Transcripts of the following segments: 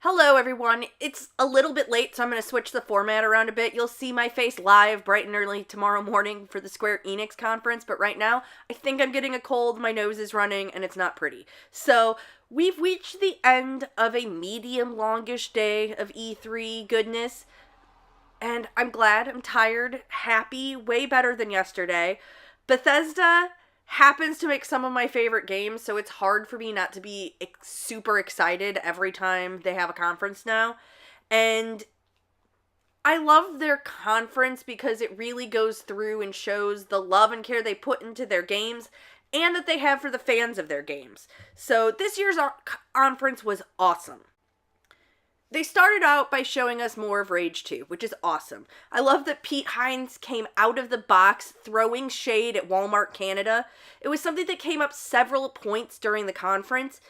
Hello, everyone. It's a little bit late, so I'm going to switch the format around a bit. You'll see my face live bright and early tomorrow morning for the Square Enix conference, but right now, I think I'm getting a cold, my nose is running, and it's not pretty. So, we've reached the end of a medium longish day of E3 goodness, and I'm glad, I'm tired, happy, way better than yesterday. Bethesda happens to make some of my favorite games, so it's hard for me not to be super excited every time they have a conference now. And I love their conference because it really goes through and shows the love and care they put into their games and that they have for the fans of their games. So this year's conference was awesome. They started out by showing us more of Rage 2, which is awesome. I love that Pete Hines came out of the box throwing shade at Walmart Canada. It was something that came up several points during the conference.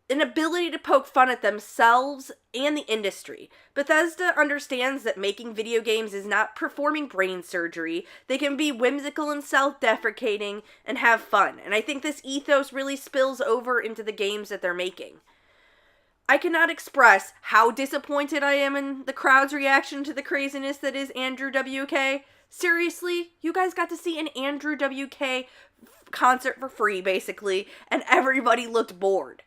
An ability to poke fun at themselves and the industry. Bethesda understands that making video games is not performing brain surgery. They can be whimsical and self-deprecating and have fun. And I think this ethos really spills over into the games that they're making. I cannot express how disappointed I am in the crowd's reaction to the craziness that is Andrew WK. Seriously, you guys got to see an Andrew WK concert for free, basically, and everybody looked bored.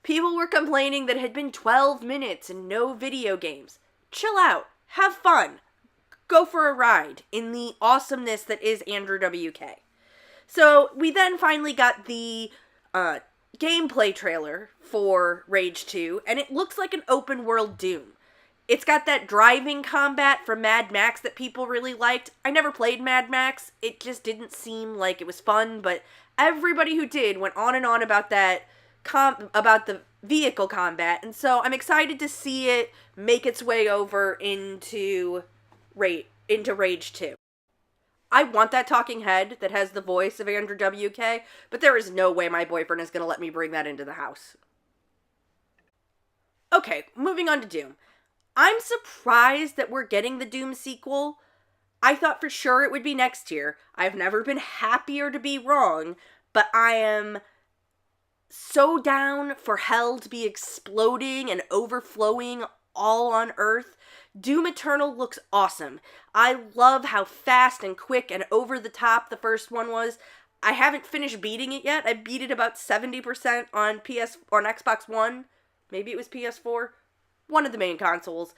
People were complaining that it had been 12 minutes and no video games. Chill out. Have fun. Go for a ride in the awesomeness that is Andrew WK. So, we then finally got the, gameplay trailer for Rage 2, and it looks like an open world Doom. It's got that driving combat from Mad Max that people really liked. I never played Mad Max. It just didn't seem like it was fun, but everybody who did went on and on about that about the vehicle combat, and so I'm excited to see it make its way over into Rage 2. I want that talking head that has the voice of Andrew WK, but there is no way my boyfriend is going to let me bring that into the house. Okay, moving on to Doom. I'm surprised that we're getting the Doom sequel. I thought for sure it would be next year. I've never been happier to be wrong, but I am so down for hell to be exploding and overflowing all on Earth. Doom Eternal looks awesome. I love how fast and quick and over the top the first one was. I haven't finished beating it yet. I beat it about 70% on Xbox One. Maybe it was PS4. One of the main consoles.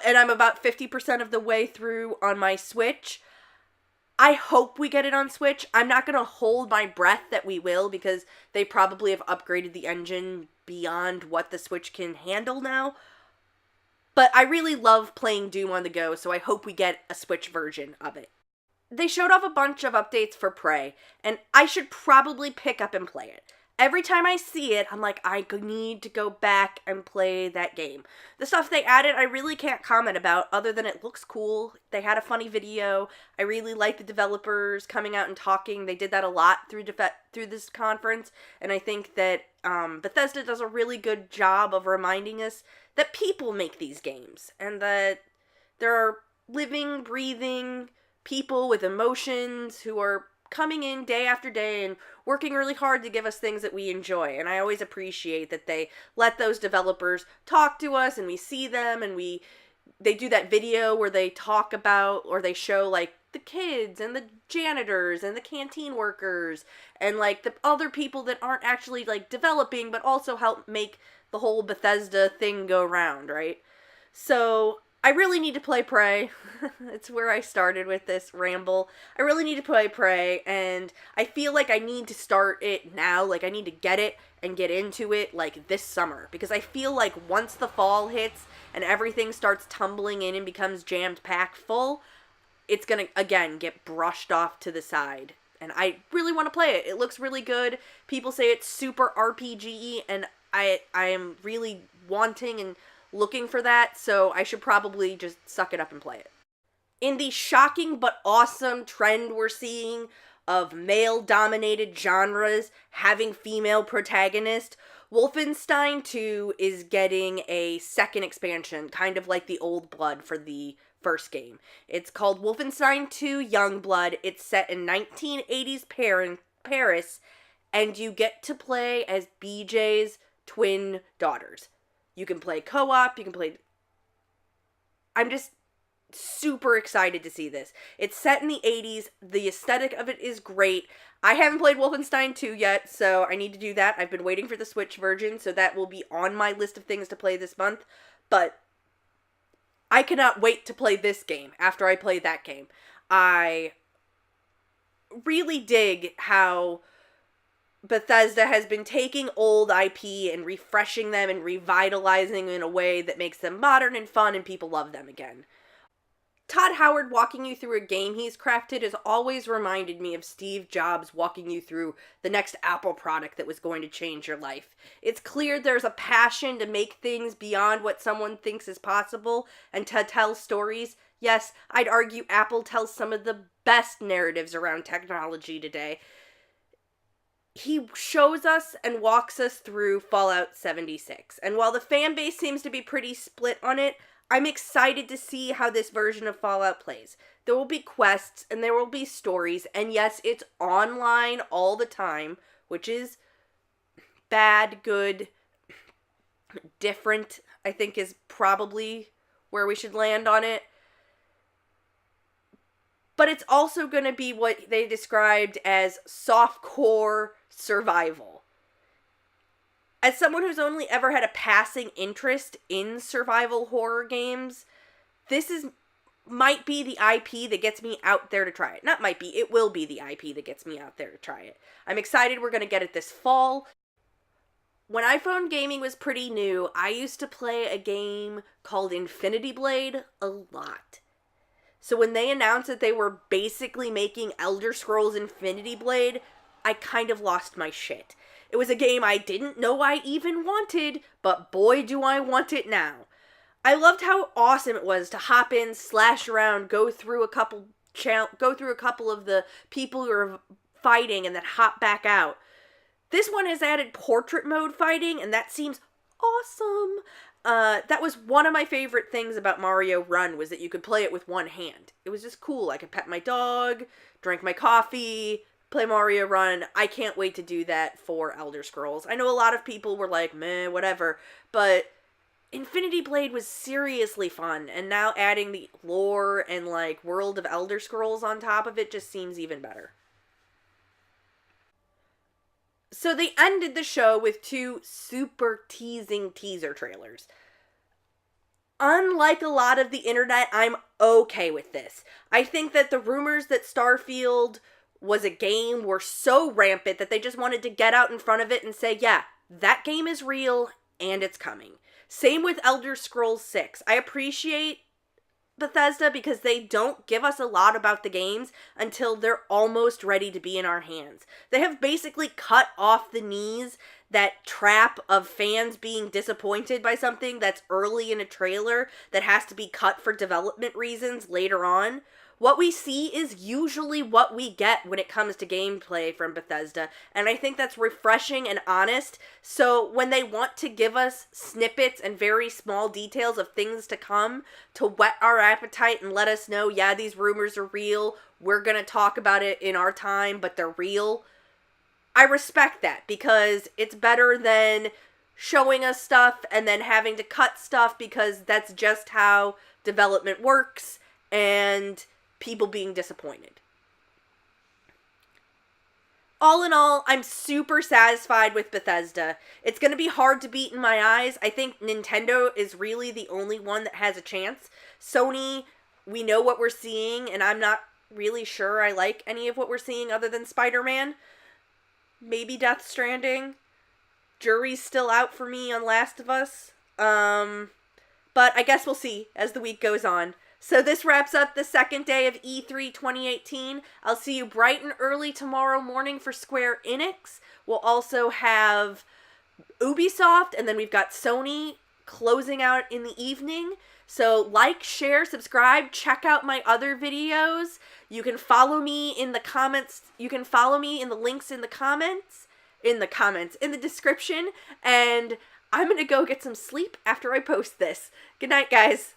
And I'm about 50% of the way through on my Switch. I hope we get it on Switch. I'm not going to hold my breath that we will because they probably have upgraded the engine beyond what the Switch can handle now. But I really love playing Doom on the go, so I hope we get a Switch version of it. They showed off a bunch of updates for Prey, and I should probably pick up and play it. Every time I see it, I'm like, I need to go back and play that game. The stuff they added, I really can't comment about, other than it looks cool. They had a funny video. I really like the developers coming out and talking. They did that a lot through this conference, and I think that Bethesda does a really good job of reminding us that people make these games, and that there are living, breathing people with emotions who are coming in day after day and working really hard to give us things that we enjoy. And I always appreciate that they let those developers talk to us and we see them and they do that video where they talk about, or they show like the kids and the janitors and the canteen workers and like the other people that aren't actually like developing but also help make the whole Bethesda thing go round, right? So I really need to play Prey. It's where I started with this ramble. I really need to play Prey, and I feel like I need to start it now. Like, I need to get it and get into it, like, this summer. Because I feel like once the fall hits and everything starts tumbling in and becomes jammed-packed full, it's gonna, again, get brushed off to the side. And I really want to play it. It looks really good. People say it's super RPG-y, and I am really wanting and looking for that, so I should probably just suck it up and play it. In the shocking but awesome trend we're seeing of male-dominated genres having female protagonists, Wolfenstein 2 is getting a second expansion, kind of like the Old Blood for the first game. It's called Wolfenstein 2 Youngblood. It's set in 1980s Paris, and you get to play as BJ's twin daughters. You can play co-op, you can play... I'm just super excited to see this. It's set in the 80s. The aesthetic of it is great. I haven't played Wolfenstein 2 yet, so I need to do that. I've been waiting for the Switch version, so that will be on my list of things to play this month. But I cannot wait to play this game after I play that game. I really dig how Bethesda has been taking old IP and refreshing them and revitalizing them in a way that makes them modern and fun and people love them again. Todd Howard walking you through a game he's crafted has always reminded me of Steve Jobs walking you through the next Apple product that was going to change your life. It's clear there's a passion to make things beyond what someone thinks is possible and to tell stories. Yes, I'd argue Apple tells some of the best narratives around technology today. He shows us and walks us through Fallout 76, and while the fan base seems to be pretty split on it, I'm excited to see how this version of Fallout plays. There will be quests, and there will be stories, and yes, it's online all the time, which is bad, good, different, I think is probably where we should land on it. But it's also going to be what they described as softcore survival. As someone who's only ever had a passing interest in survival horror games, this might be the IP that gets me out there to try it. Not might be, it will be the IP that gets me out there to try it. I'm excited we're going to get it this fall. When iPhone gaming was pretty new, I used to play a game called Infinity Blade a lot. So when they announced that they were basically making Elder Scrolls Infinity Blade, I kind of lost my shit. It was a game I didn't know I even wanted, but boy do I want it now. I loved how awesome it was to hop in, slash around, go through a couple of the people who are fighting and then hop back out. This one has added portrait mode fighting, and that seems awesome. That was one of my favorite things about Mario Run, was that you could play it with one hand. It was just cool. I could pet my dog, drink my coffee, play Mario Run. I can't wait to do that for Elder Scrolls. I know a lot of people were like, meh, whatever, but Infinity Blade was seriously fun, and now adding the lore and, like, world of Elder Scrolls on top of it just seems even better. So they ended the show with 2 super teasing teaser trailers. Unlike a lot of the internet, I'm okay with this. I think that the rumors that Starfield was a game were so rampant that they just wanted to get out in front of it and say, yeah, that game is real and it's coming. Same with Elder Scrolls 6. I appreciate Bethesda because they don't give us a lot about the games until they're almost ready to be in our hands. They have basically cut off the knees that trap of fans being disappointed by something that's early in a trailer that has to be cut for development reasons later on. What we see is usually what we get when it comes to gameplay from Bethesda, and I think that's refreshing and honest. So when they want to give us snippets and very small details of things to come to whet our appetite and let us know, yeah, these rumors are real, we're gonna talk about it in our time, but they're real, I respect that, because it's better than showing us stuff and then having to cut stuff, because that's just how development works, and people being disappointed. All in all, I'm super satisfied with Bethesda. It's going to be hard to beat in my eyes. I think Nintendo is really the only one that has a chance. Sony, we know what we're seeing, and I'm not really sure I like any of what we're seeing other than Spider-Man. Maybe Death Stranding. Jury's still out for me on Last of Us. But I guess we'll see as the week goes on. So this wraps up the second day of E3 2018. I'll see you bright and early tomorrow morning for Square Enix. We'll also have Ubisoft, and then we've got Sony closing out in the evening. So like, share, subscribe, check out my other videos. You can follow me in the comments. You can follow me in the links in the comments, in the description. And I'm going to go get some sleep after I post this. Good night, guys.